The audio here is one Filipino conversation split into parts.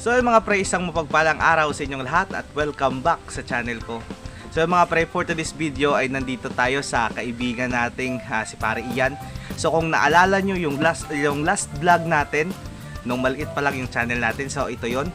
So mga pre, isang mapagpalang araw sa inyong lahat at welcome back sa channel ko. So mga pre, for today's video ay nandito tayo sa kaibigan nating si Pare Ian. So kung naalala nyo yung last vlog natin, nung maliit pa lang yung channel natin, so ito yon.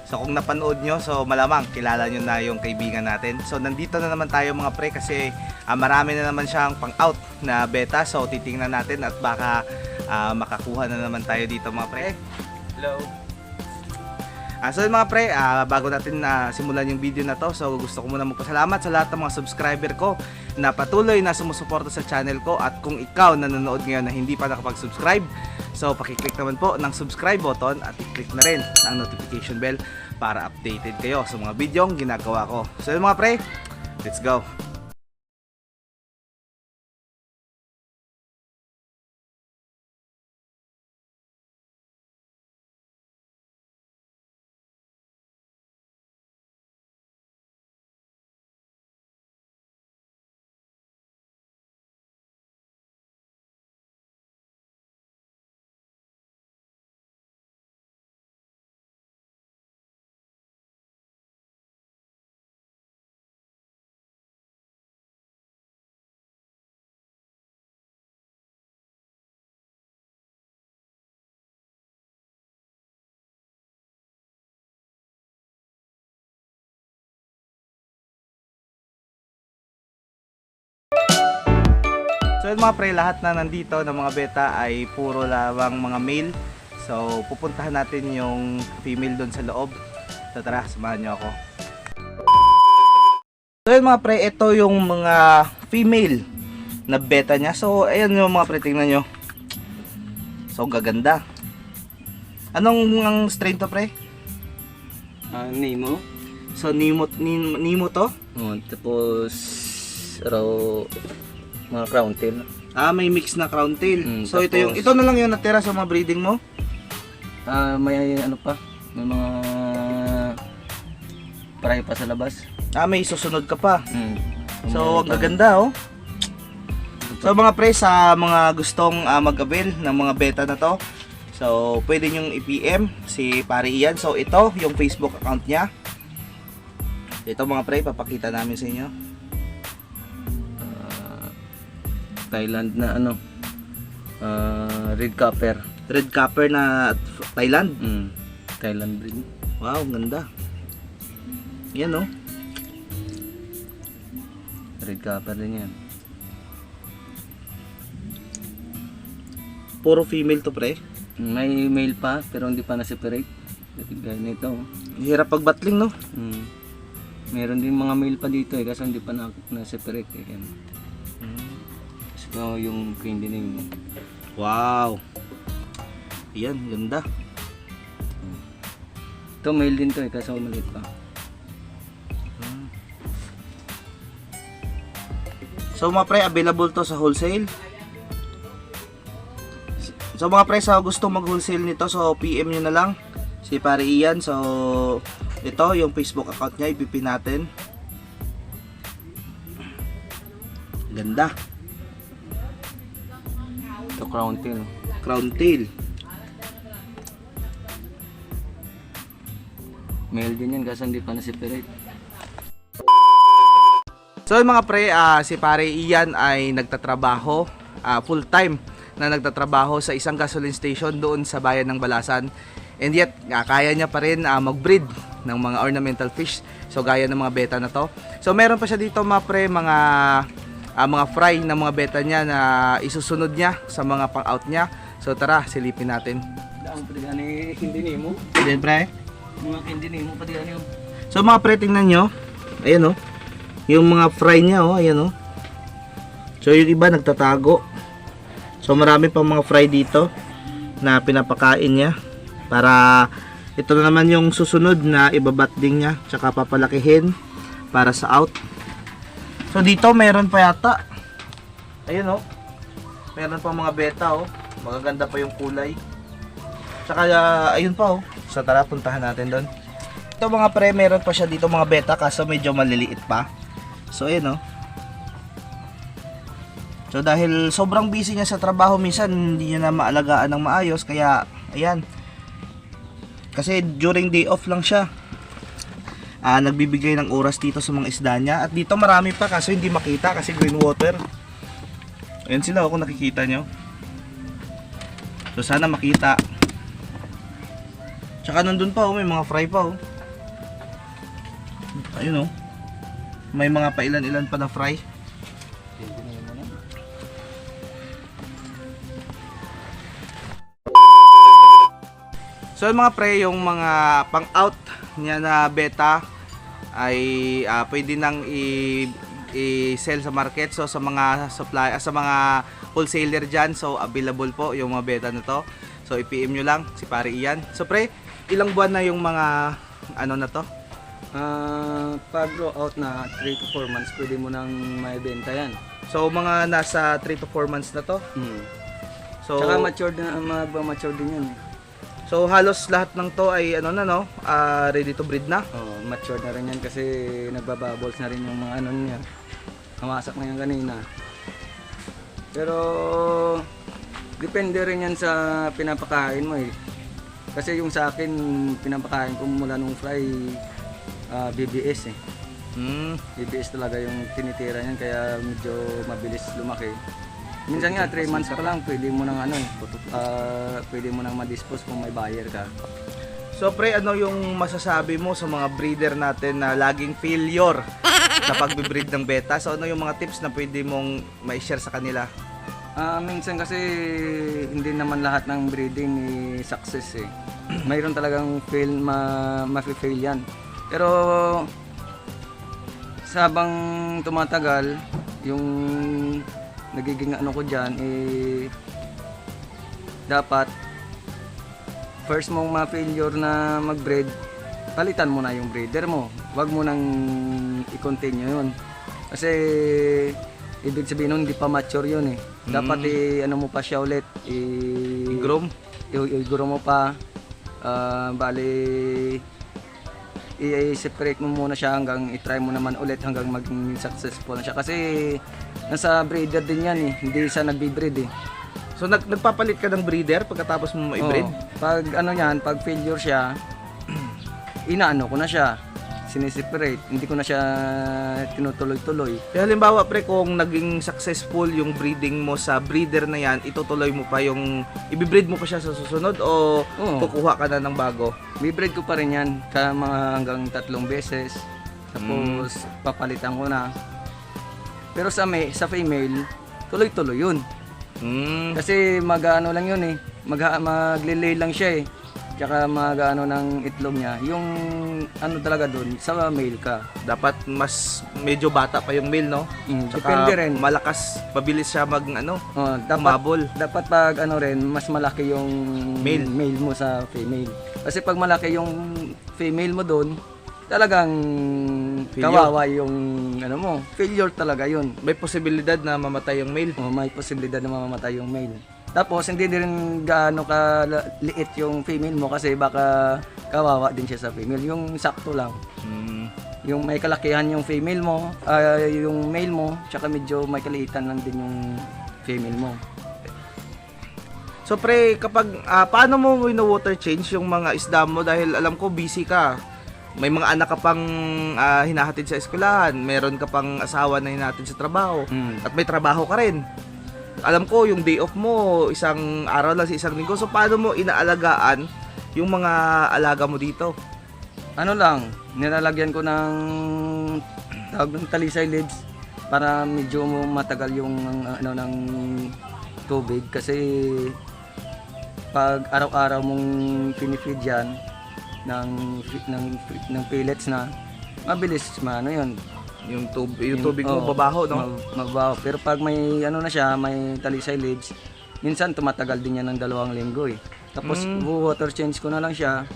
So kung napanood nyo, so malamang kilala nyo na yung kaibigan natin. So nandito na naman tayo mga pre kasi marami na naman siyang pang out na beta. So titingnan natin at baka makakuha na naman tayo dito mga pre. Hello. So mga pre, bago natin simulan yung video na to, so gusto ko muna magpasalamat sa lahat ng mga subscriber ko na patuloy na sumusuporta sa channel ko. At kung ikaw nanonood ngayon na hindi pa nakapag-subscribe, so pakiclick naman po ng subscribe button at i-click na rin ang notification bell para updated kayo sa mga video ang ginagawa ko. So mga pre, let's go! So yun mga pre, lahat na nandito ng mga beta ay puro lamang mga male. So pupuntahan natin yung female doon sa loob. So tara, samahan nyo ako. So yun mga pre, ito yung mga female na beta niya. So ayan yung mga pre, tingnan nyo. So gaganda. Anong strain to pre? Nemo. So Nemo to? Tapos raw mga crown tail. May mix na crown tail. So tapos, ito na lang yung natira sa mga breeding mo? May ano pa, may mga paray pa sa labas. May susunod ka pa. So ang Mayroon pa. gaganda oh. So mga pre, sa mga gustong mag-avail ng mga beta na to, so pwede nyong i-PM si Pare Ian. So ito yung Facebook account niya. Ito mga pre, papakita namin sa inyo. Thailand na ano, red copper. Red copper na Thailand. Thailand breed. Wow, ganda. Yan oh. Red copper din yan. Puro female to pre. May male pa pero hindi pa na-separate. Gaya nito. Hirap pagbatling no. Meron din mga male pa dito kasi hindi pa na-separate eh. So, yung queen din yung Wow. Yan, ganda. ito male din to kasi maliit pa. So mga pre, available to sa wholesale. So mga pre, sa gusto mag-wholesale nito, so PM nyo na lang si Pare Ian. So ito yung Facebook account niya, ipipin natin. Ganda. Ito crown tail. Crown tail. Male din yan kasi hindi pa na-separate. So mga pre, si Pare Ian ay nagtatrabaho full time na nagtatrabaho sa isang gasoline station doon sa bayan ng Balasan. And yet, kaya niya pa rin mag-breed ng mga ornamental fish. So gaya ng mga beta na to. So meron pa siya dito mga pre, mga fry ng mga beta niya na isusunod niya sa mga pang-out niya. So tara, silipin natin. Ang pwede ani hindi nimo. Then pre, Mga hindi nimo pati ano. so mga pre, tingnan nyo. Ayan oh. Yung mga fry niya oh, ayan oh. So yung iba nagtatago. So marami pang mga fry dito na pinapakain niya. Para ito na naman yung susunod na ibabatding niya. Tsaka papalakihin para sa out. So dito meron pa yata. Ayan oh. Meron pa mga beta oh. Magaganda pa yung kulay. Tsaka ayun pa oh. So tara, puntahan natin doon. Ito mga pre, meron pa siya dito mga beta kaso medyo maliliit pa. So ayun oh. So dahil sobrang busy niya sa trabaho, minsan hindi niya na maalagaan ng maayos, kaya ayan. Kasi during day off lang siya. Nagbibigay ng oras dito sa mga isda niya. At dito marami pa kaso hindi makita kasi green water. Ayan sila kung nakikita nyo. So sana makita. Tsaka nandun pa may mga fry pa Ayun may mga pailan-ilan pa na fry. So yung mga pre, yung mga pang out niya na beta ay pwede nang i-sell sa market. So sa mga supply, sa mga wholesaler dyan, so available po yung mga beta na to. So i-PM nyo lang si Pare Ian. So pre, ilang buwan na yung mga ano na to? Pag grow out na 3 to 4 months, pwede mo nang maibenta yan. So mga nasa 3 to 4 months na to. So Tsaka mature na, mag-mature din yan. So halos lahat ng to ay ready to breed na. Mature na rin yan kasi nagbabubbles na rin yung mga ano niya. Namasak na yan kanina. Pero depende rin yan sa pinapakain mo Kasi yung sa akin, pinapakain ko mula nung fry, BBS BBS talaga yung tinitira niyan kaya medyo mabilis lumaki. Minsan nga 3 months pa lang pwede mo nang pwede mo nang ma-dispose kung may buyer ka. So pre, ano yung masasabi mo sa mga breeder natin na laging failure sa pagbe-breed ng beta? So ano yung mga tips na pwede mong ma-share sa kanila? Minsan kasi hindi naman lahat ng breeding success Mayroon talagang mafe-fail yan. Pero sabang tumatagal, yung nagiging ano ko dyan, dapat first mong ma-failure na mag-breed, palitan mo na yung breeder mo. Huwag mo nang i-continue yun. Kasi ibig sabihin nun, hindi pa mature yun Dapat ano mo pa siya ulit, I-groom? I-groom mo pa. Bali, i-separate mo muna siya hanggang i-try mo naman ulit hanggang maging successful na siya. Kasi nasa breeder din yan hindi siya nagbi-breed So nagpapalit ka ng breeder pagkatapos mo ma-breed? Pag pag failure siya, inaano ko na siya, siniseparate, hindi ko na siya tinutuloy-tuloy. Kaya halimbawa pre, kung naging successful yung breeding mo sa breeder na yan, itutuloy mo pa yung, i-breed mo pa siya sa susunod o kukuha ka na ng bago? Bibreed ko pa rin yan, mga hanggang 3 beses, tapos papalitan ko na. Pero sa female, tuloy-tuloy yun. Kasi mag-ano lang yun maglilay lang siya Tsaka mag-ano ng itlog niya. Yung ano talaga dun, sa male ka. Dapat mas medyo bata pa yung male, no? Depende rin. Malakas, mabilis siya umabol. Dapat pag ano rin, mas malaki yung male mo sa female. Kasi pag malaki yung female mo dun, talagang kawawa yung ano mo. Failure talaga yun. May posibilidad na mamatay yung male? May posibilidad na mamamatay yung male. Tapos hindi din gaano ka liit yung female mo kasi baka kawawa din siya sa female. Yung sakto lang. Yung may kalakihan yung female mo, yung male mo, tsaka medyo may kaliitan lang din yung female mo. So pre, kapag paano mo wino-water change yung mga isda mo dahil alam ko busy ka. May mga anak ka pang hinahatid sa eskwelahan, meron ka pang asawa na hinahatid sa trabaho, at may trabaho ka rin. Alam ko yung day off mo, isang araw lang sa isang linggo. So paano mo inaalagaan yung mga alaga mo dito? Ano lang, nilalagyan ko ng tawag ng talisay leaves para medyo matagal yung ano ng tubig kasi pag araw-araw mong pinifeed yan ng pellets na mabilis yun. Yung tubig mo babaho, no? Mabaho. Pero pag may ano na siya, may talisay leaves, minsan tumatagal din yan ng 2 linggo Tapos water change ko na lang siya.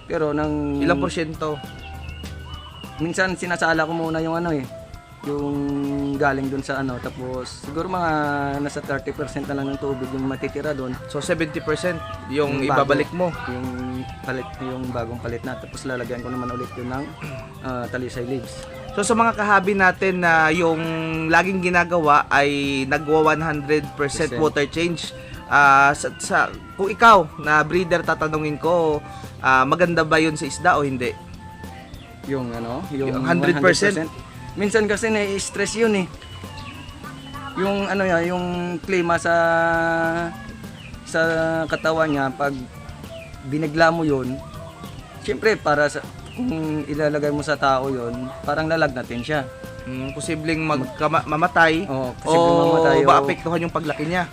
Pero ilang porsyento? Minsan sinasala ko muna yung yung galing dun sa tapos siguro mga nasa 30% na lang ng tubig yung matitira dun. So 70% yung ibabalik mo? Yung bagong palit na. Tapos lalagyan ko naman ulit yun ng talisay leaves. So sa mga kahabi natin na yung laging ginagawa ay nagwa 100% water change, kung ikaw na breeder tatanungin ko, maganda ba yun sa isda o hindi? Yung ano, yung Yung 100%? Minsan kasi nai-stress yun eh. Yung ano yan, yung klima sa katawan niya, pag binigla mo yun, siyempre para sa, kung ilalagay mo sa tao yun, parang lalagnatin siya. Posibleng mamatay Oo, o posibleng mamatay, o- maapektuhan yung paglaki niya.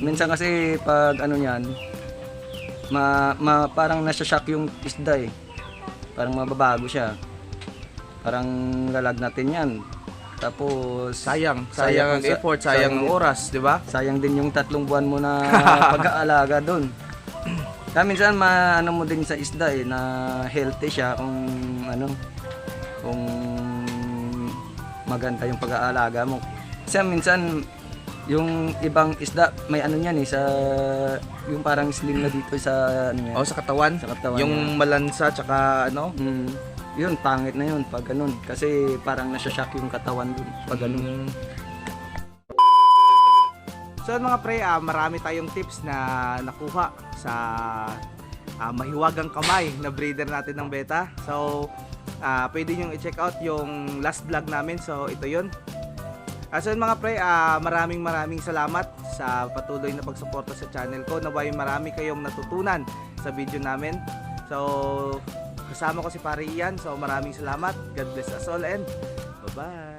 Minsan kasi pag ano yan, parang nasa-shock yung isda eh. Parang mababago siya. Parang lalagnatin yan. Tapos Sayang ang effort, sayang ang oras, di ba? sayang din yung 3 buwan mo na pag-aalaga doon. Kaya minsan ano mo din sa isda eh, na healthy siya kung kung maganda yung pag-aalaga mo. Kasi minsan yung ibang isda may ano niyan eh, sa yung parang slim na dito sa ano yan. O sa katawan, Sa katawan yung malansa tsaka ano. Yun, pangit na yun pag ganun. Kasi parang nasa-shock yung katawan dun pag ganun. So mga pre, marami tayong tips na nakuha sa mahiwagang kamay na breeder natin ng beta. So pwede nyo i-check out yung last vlog namin. So ito yun. So yun mga pre, maraming salamat sa patuloy na pagsuporta sa channel ko. Naway marami kayong natutunan sa video namin. So kasama ko si Pare Ian. So maraming salamat. God bless us all and bye-bye.